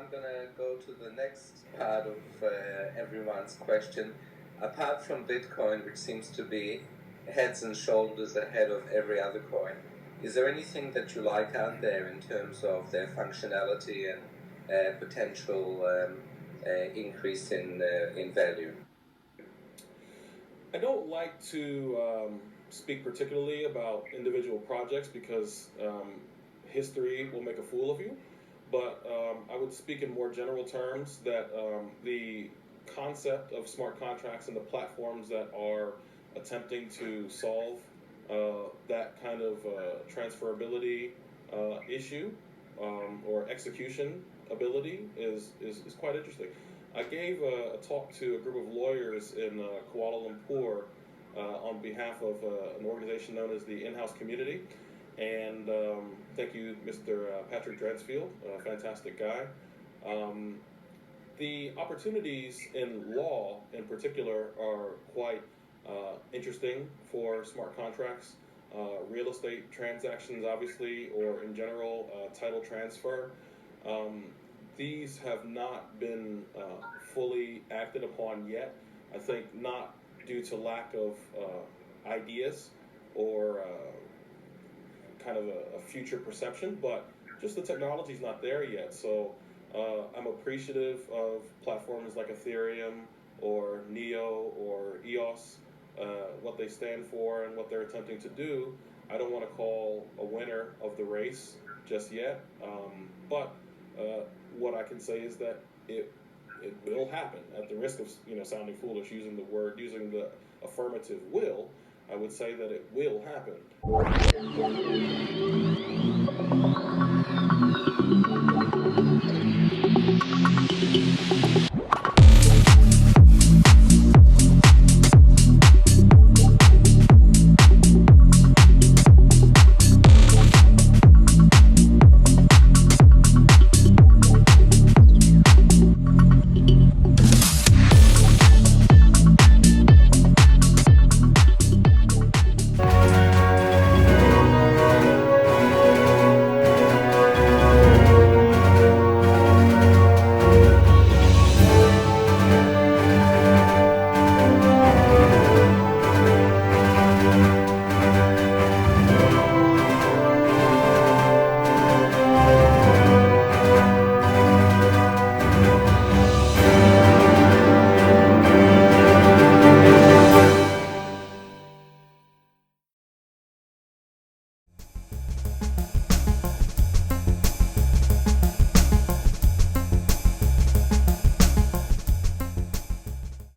I'm going to go to the next part of everyone's question. Apart from Bitcoin, which seems to be heads and shoulders ahead of every other coin, is there anything that you like out there in terms of their functionality and potential increase in value? I don't like to speak particularly about individual projects because history will make a fool of you. But I would speak in more general terms that the concept of smart contracts and the platforms that are attempting to solve that kind of transferability issue or execution ability is quite interesting. I gave a talk to a group of lawyers in Kuala Lumpur on behalf of an organization known as the In-House Community. And thank you, Mr. Patrick Dredsfield, a fantastic guy. The opportunities in law, in particular, are quite interesting for smart contracts. Real estate transactions, obviously, or in general, title transfer. These have not been fully acted upon yet. I think not due to lack of ideas or kind of a future perception, but just the technology's not there yet. So I'm appreciative of platforms like Ethereum or Neo or EOS, what they stand for and what they're attempting to do. I don't want to call a winner of the race just yet, but what I can say is that it will happen. At the risk of sounding foolish using the affirmative will, I would say that it will happen.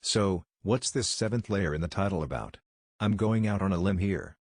So, what's this seventh layer in the title about? I'm going out on a limb here.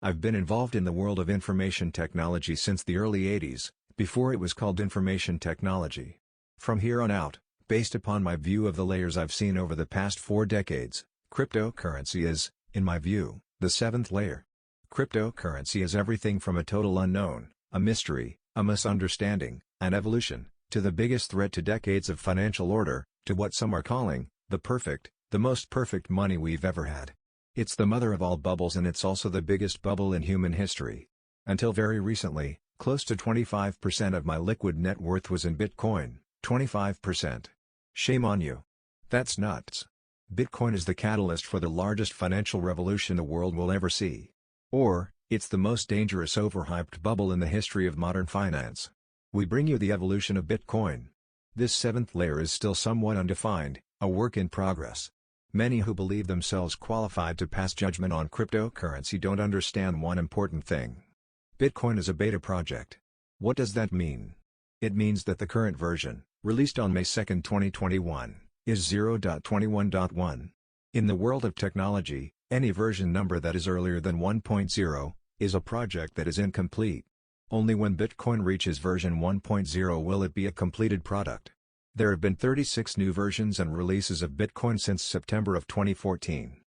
I've been involved in the world of information technology since the early 80s, before it was called information technology. From here on out, based upon my view of the layers I've seen over the past 4 decades, cryptocurrency is, in my view, the seventh layer. Cryptocurrency is everything from a total unknown, a mystery, a misunderstanding, an evolution, to the biggest threat to decades of financial order, to what some are calling the most perfect money we've ever had. It's the mother of all bubbles, and it's also the biggest bubble in human history. Until very recently, close to 25% of my liquid net worth was in Bitcoin. 25%. Shame on you. That's nuts. Bitcoin is the catalyst for the largest financial revolution the world will ever see. Or, it's the most dangerous overhyped bubble in the history of modern finance. We bring you the evolution of Bitcoin. This seventh layer is still somewhat undefined, a work in progress. Many who believe themselves qualified to pass judgment on cryptocurrency don't understand one important thing. Bitcoin is a beta project. What does that mean? It means that the current version, released on May 2, 2021, is 0.21.1. In the world of technology, any version number that is earlier than 1.0 is a project that is incomplete. Only when Bitcoin reaches version 1.0 will it be a completed product. There have been 36 new versions and releases of Bitcoin since September of 2014.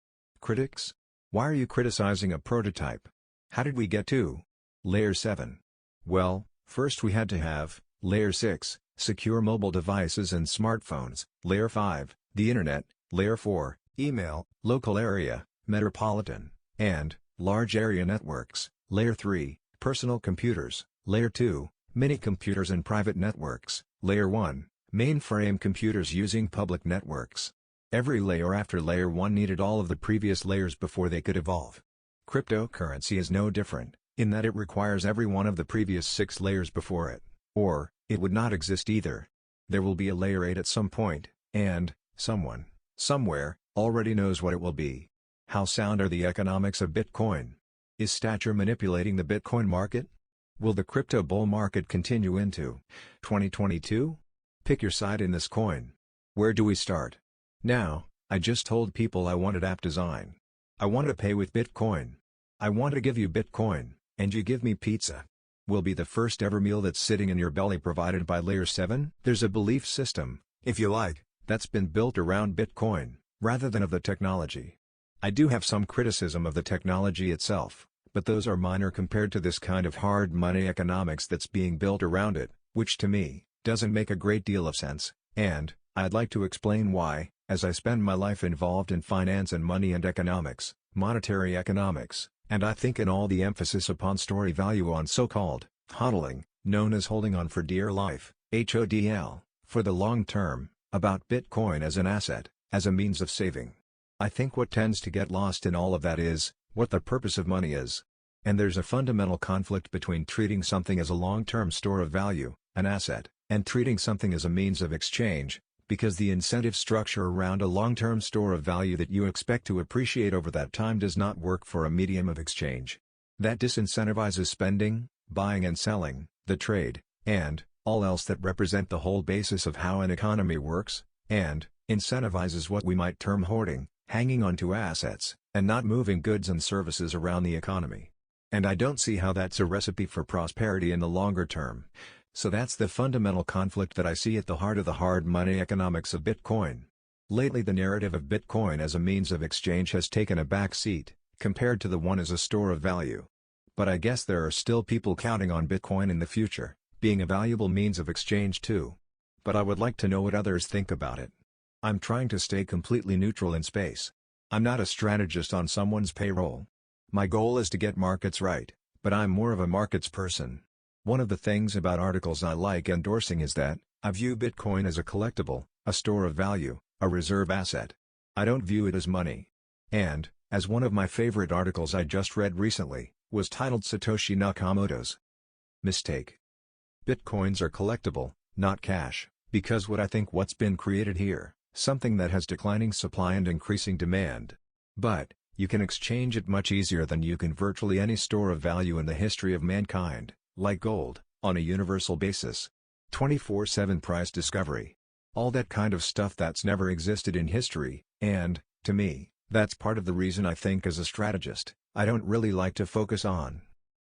Critics? Why are you criticizing a prototype? How did we get to Layer 7? Well, first we had to have Layer 6, secure mobile devices and smartphones, Layer 5, the Internet, Layer 4, email, local area, metropolitan, and large area networks, Layer 3, personal computers, Layer 2, mini computers and private networks, Layer 1, mainframe computers using public networks. Every layer after layer 1 needed all of the previous layers before they could evolve. Cryptocurrency is no different, in that it requires every one of the previous 6 layers before it, or it would not exist either. There will be a layer 8 at some point, and someone, somewhere, already knows what it will be. How sound are the economics of Bitcoin? Is stature manipulating the Bitcoin market? Will the crypto bull market continue into 2022? Pick your side in this coin. Where do we start? Now, I just told people I wanted app design. I want to pay with Bitcoin. I want to give you Bitcoin, and you give me pizza. Will be the first ever meal that's sitting in your belly provided by Layer 7? There's a belief system, if you like, that's been built around Bitcoin, rather than of the technology. I do have some criticism of the technology itself, but those are minor compared to this kind of hard money economics that's being built around it, which to me, doesn't make a great deal of sense, and I'd like to explain why, as I spend my life involved in finance and money and economics, monetary economics, and I think in all the emphasis upon story value on so-called hodling, known as holding on for dear life, HODL, for the long term, about Bitcoin as an asset, as a means of saving. I think what tends to get lost in all of that is, what the purpose of money is. And there's a fundamental conflict between treating something as a long-term store of value, an asset, and treating something as a means of exchange, because the incentive structure around a long-term store of value that you expect to appreciate over that time does not work for a medium of exchange. That disincentivizes spending, buying and selling, the trade, and all else that represent the whole basis of how an economy works, and incentivizes what we might term hoarding, hanging on to assets, and not moving goods and services around the economy. And I don't see how that's a recipe for prosperity in the longer term. So that's the fundamental conflict that I see at the heart of the hard money economics of Bitcoin. Lately the narrative of Bitcoin as a means of exchange has taken a back seat, compared to the one as a store of value. But I guess there are still people counting on Bitcoin in the future, being a valuable means of exchange too. But I would like to know what others think about it. I'm trying to stay completely neutral in space. I'm not a strategist on someone's payroll. My goal is to get markets right, but I'm more of a markets person. One of the things about articles I like endorsing is that, I view Bitcoin as a collectible, a store of value, a reserve asset. I don't view it as money. And, as one of my favorite articles I just read recently, was titled Satoshi Nakamoto's Mistake. Bitcoins are collectible, not cash, because what's been created here, something that has declining supply and increasing demand. But, you can exchange it much easier than you can virtually any store of value in the history of mankind, like gold, on a universal basis. 24/7 price discovery. All that kind of stuff that's never existed in history, and, to me, that's part of the reason I think as a strategist, I don't really like to focus on,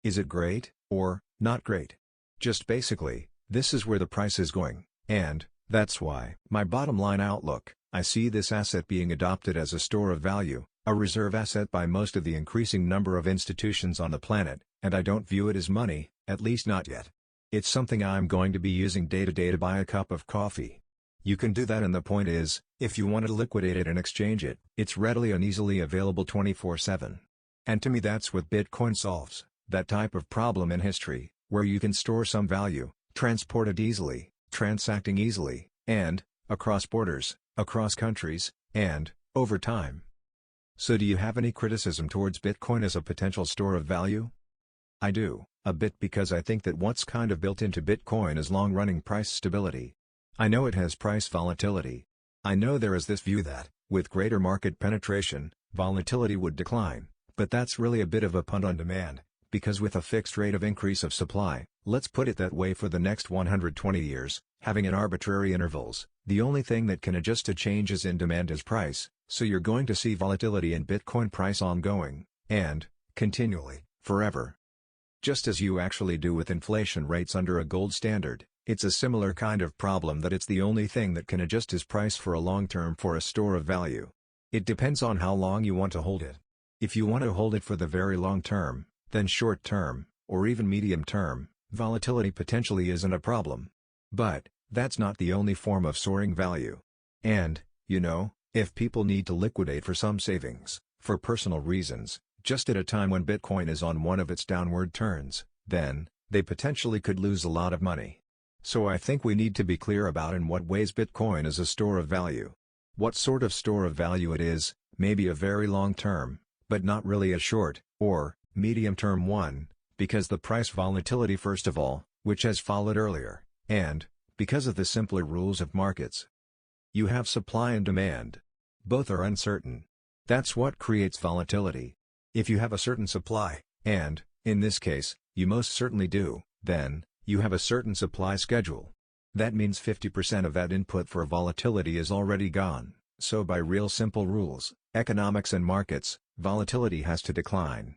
is it great, or, not great? Just basically, this is where the price is going, and, that's why. My bottom line outlook, I see this asset being adopted as a store of value, a reserve asset by most of the increasing number of institutions on the planet, and I don't view it as money, at least not yet. It's something I'm going to be using day to day to buy a cup of coffee. You can do that, and the point is, if you want to liquidate it and exchange it, it's readily and easily available 24/7. And to me that's what Bitcoin solves, that type of problem in history, where you can store some value, transport it easily, transacting easily, and, across borders, across countries, and, over time. So do you have any criticism towards Bitcoin as a potential store of value? I do, a bit, because I think that what's kind of built into Bitcoin is long-running price stability. I know it has price volatility. I know there is this view that, with greater market penetration, volatility would decline, but that's really a bit of a punt on demand, because with a fixed rate of increase of supply, let's put it that way, for the next 120 years, having at arbitrary intervals, the only thing that can adjust to changes in demand is price, so you're going to see volatility in Bitcoin price ongoing, and, continually, forever. Just as you actually do with inflation rates under a gold standard, it's a similar kind of problem that it's the only thing that can adjust its price for a long term for a store of value. It depends on how long you want to hold it. If you want to hold it for the very long term, then short term, or even medium term, volatility potentially isn't a problem. But, that's not the only form of soaring value. And, if people need to liquidate for some savings, for personal reasons, just at a time when Bitcoin is on one of its downward turns, then, they potentially could lose a lot of money. So I think we need to be clear about in what ways Bitcoin is a store of value. What sort of store of value it is, maybe a very long term, but not really a short, or medium term one, because the price volatility first of all, which has followed earlier, and because of the simpler rules of markets. You have supply and demand. Both are uncertain. That's what creates volatility. If you have a certain supply, and, in this case, you most certainly do, then, you have a certain supply schedule. That means 50% of that input for volatility is already gone, so by real simple rules, economics and markets, volatility has to decline.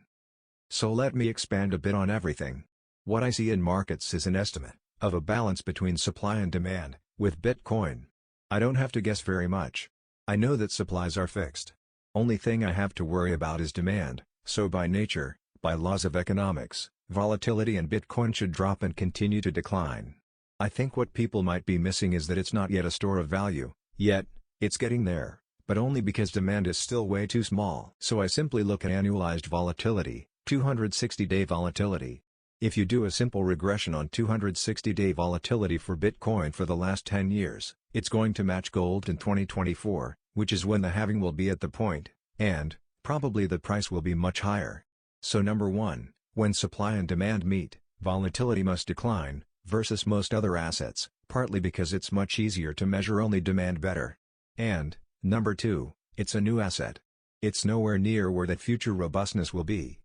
So let me expand a bit on everything. What I see in markets is an estimate of a balance between supply and demand, with Bitcoin. I don't have to guess very much. I know that supplies are fixed. Only thing I have to worry about is demand, so by nature, by laws of economics, volatility and Bitcoin should drop and continue to decline. I think what people might be missing is that it's not yet a store of value, yet, it's getting there, but only because demand is still way too small. So I simply look at annualized volatility, 260-day volatility. If you do a simple regression on 260-day volatility for Bitcoin for the last 10 years, it's going to match gold in 2024, which is when the halving will be at the point, and probably the price will be much higher. So number one, when supply and demand meet, volatility must decline, versus most other assets, partly because it's much easier to measure only demand better. And, number two, it's a new asset. It's nowhere near where that future robustness will be.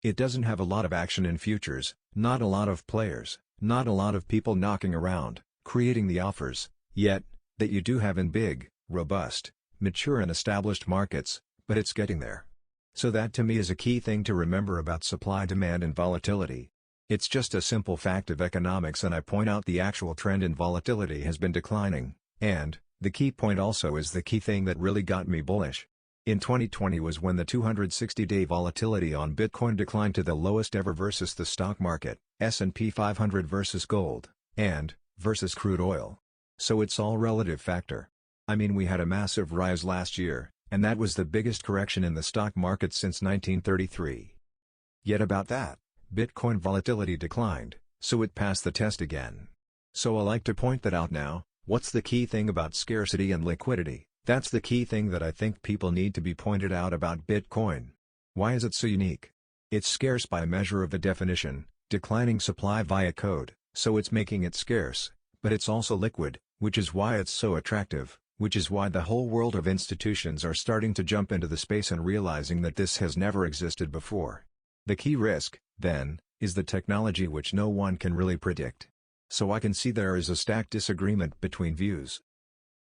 It doesn't have a lot of action in futures, not a lot of players, not a lot of people knocking around, creating the offers, yet, that you do have in big, robust, mature and established markets, but it's getting there. So that to me is a key thing to remember about supply, demand and volatility. It's just a simple fact of economics, and I point out the actual trend in volatility has been declining, and the key point also is the key thing that really got me bullish. In 2020 was when the 260-day volatility on Bitcoin declined to the lowest ever versus the stock market, S&P 500 versus gold, and versus crude oil. So it's all relative factor. I mean, we had a massive rise last year, and that was the biggest correction in the stock market since 1933. Yet about that, Bitcoin volatility declined, so it passed the test again. So I like to point that out now. What's the key thing about scarcity and liquidity? That's the key thing that I think people need to be pointed out about Bitcoin. Why is it so unique? It's scarce by measure of the definition, declining supply via code, so it's making it scarce, but it's also liquid, which is why it's so attractive, which is why the whole world of institutions are starting to jump into the space and realizing that this has never existed before. The key risk, then, is the technology, which no one can really predict. So I can see there is a stacked disagreement between views.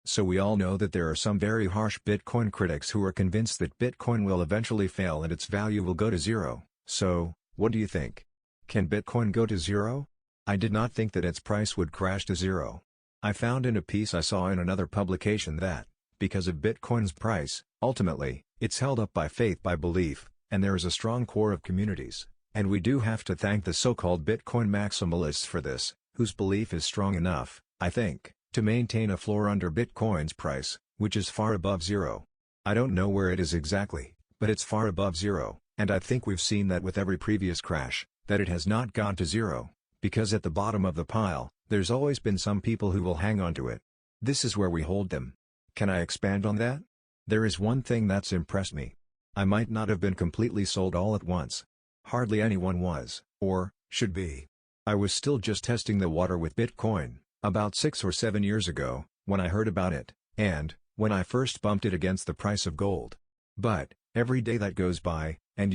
So we all know that there are some very harsh Bitcoin critics who are convinced that Bitcoin will eventually fail and its value will go to zero. So, what do you think? Can Bitcoin go to zero? I did not think that its price would crash to zero. I found in a piece I saw in another publication that, because of Bitcoin's price, ultimately, it's held up by faith, by belief, and there is a strong core of communities, and we do have to thank the so-called Bitcoin maximalists for this, whose belief is strong enough, I think, to maintain a floor under Bitcoin's price, which is far above zero. I don't know where it is exactly, but it's far above zero, and I think we've seen that with every previous crash, that it has not gone to zero, because at the bottom of the pile, there's always been some people who will hang on to it. This is where we hold them. Can I expand on that? There is one thing that's impressed me. I might not have been completely sold all at once. Hardly anyone was, or should be. I was still just testing the water with Bitcoin, about 6 or 7 years ago, when I heard about it, and when I first bumped it against the price of gold. But every day that goes by, and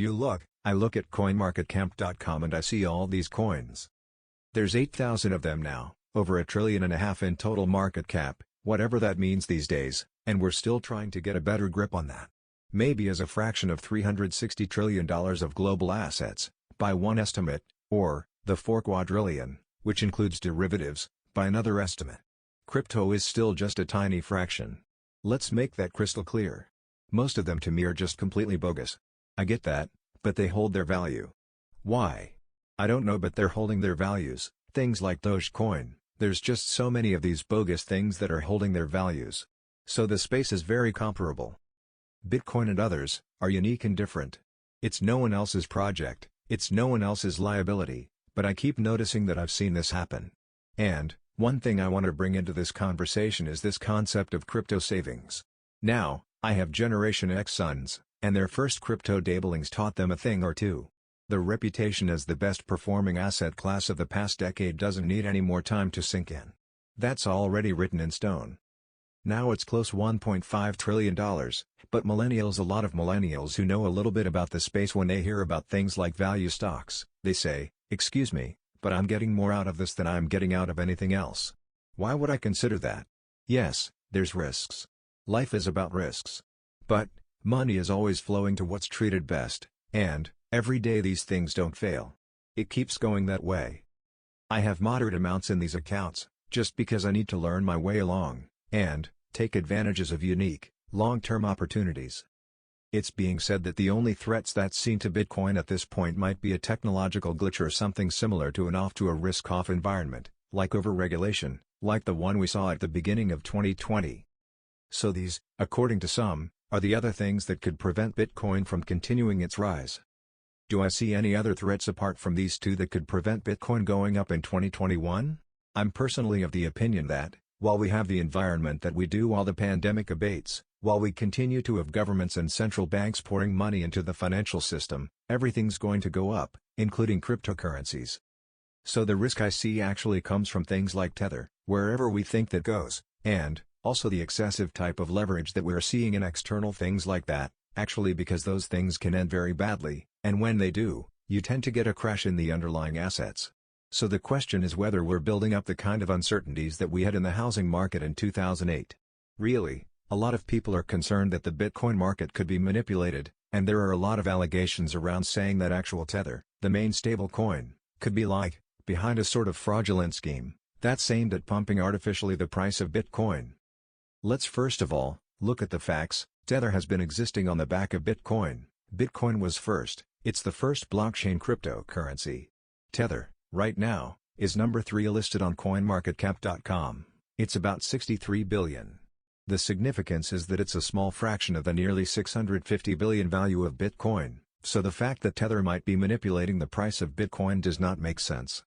I look at coinmarketcap.com and I see all these coins. There's 8,000 of them now, over $1.5 trillion in total market cap, whatever that means these days, and we're still trying to get a better grip on that. Maybe as a fraction of $360 trillion of global assets, by one estimate, or the 4 quadrillion, which includes derivatives, by another estimate. Crypto is still just a tiny fraction. Let's make that crystal clear. Most of them to me are just completely bogus. I get that, but they hold their value. Why? I don't know, but they're holding their values. Things like Dogecoin, there's just so many of these bogus things that are holding their values. So the space is very comparable. Bitcoin and others are unique and different. It's no one else's project, it's no one else's liability, but I keep noticing that I've seen this happen. And One thing I want to bring into this conversation is this concept of crypto savings. Now, I have Generation X sons, and their first crypto dabblings taught them a thing or two. The reputation as the best performing asset class of the past decade doesn't need any more time to sink in. That's already written in stone. Now it's close $1.5 trillion, but a lot of millennials who know a little bit about the space, when they hear about things like value stocks, they say, "Excuse me, but I'm getting more out of this than I'm getting out of anything else. Why would I consider that?" Yes, there's risks. Life is about risks. But, money is always flowing to what's treated best, and, every day these things don't fail. It keeps going that way. I have moderate amounts in these accounts, just because I need to learn my way along, and take advantages of unique, long-term opportunities. It's being said that the only threats that's seen to Bitcoin at this point might be a technological glitch or something similar to a risk-off environment, like overregulation, like the one we saw at the beginning of 2020. So these, according to some, are the other things that could prevent Bitcoin from continuing its rise. Do I see any other threats apart from these two that could prevent Bitcoin going up in 2021? I'm personally of the opinion that, while we have the environment that we do while the pandemic abates, while we continue to have governments and central banks pouring money into the financial system, everything's going to go up, including cryptocurrencies. So the risk I see actually comes from things like Tether, wherever we think that goes, and, also the excessive type of leverage that we're seeing in external things like that, actually, because those things can end very badly, and when they do, you tend to get a crash in the underlying assets. So the question is whether we're building up the kind of uncertainties that we had in the housing market in 2008. Really, a lot of people are concerned that the Bitcoin market could be manipulated, and there are a lot of allegations around saying that actual Tether, the main stable coin, could be behind a sort of fraudulent scheme that's aimed at pumping artificially the price of Bitcoin. Let's first of all, look at the facts. Tether has been existing on the back of Bitcoin. Bitcoin was first, it's the first blockchain cryptocurrency. Tether, right now, is number 3 listed on CoinMarketCap.com. It's about $63 billion. The significance is that it's a small fraction of the nearly $650 billion value of Bitcoin, so the fact that Tether might be manipulating the price of Bitcoin does not make sense.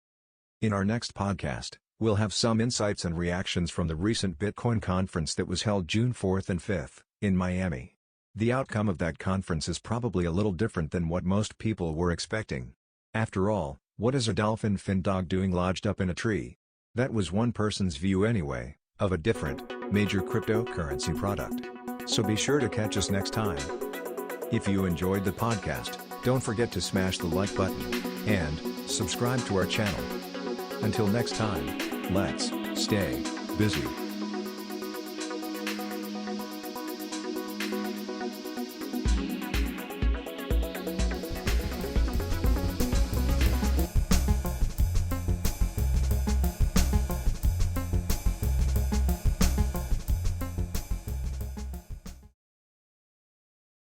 In our next podcast, we'll have some insights and reactions from the recent Bitcoin conference that was held June 4th and 5th, in Miami. The outcome of that conference is probably a little different than what most people were expecting. After all, what is a dolphin fin dog doing lodged up in a tree? That was one person's view anyway, of a different, major cryptocurrency product. So be sure to catch us next time. If you enjoyed the podcast, don't forget to smash the like button, and subscribe to our channel. Until next time, let's stay busy.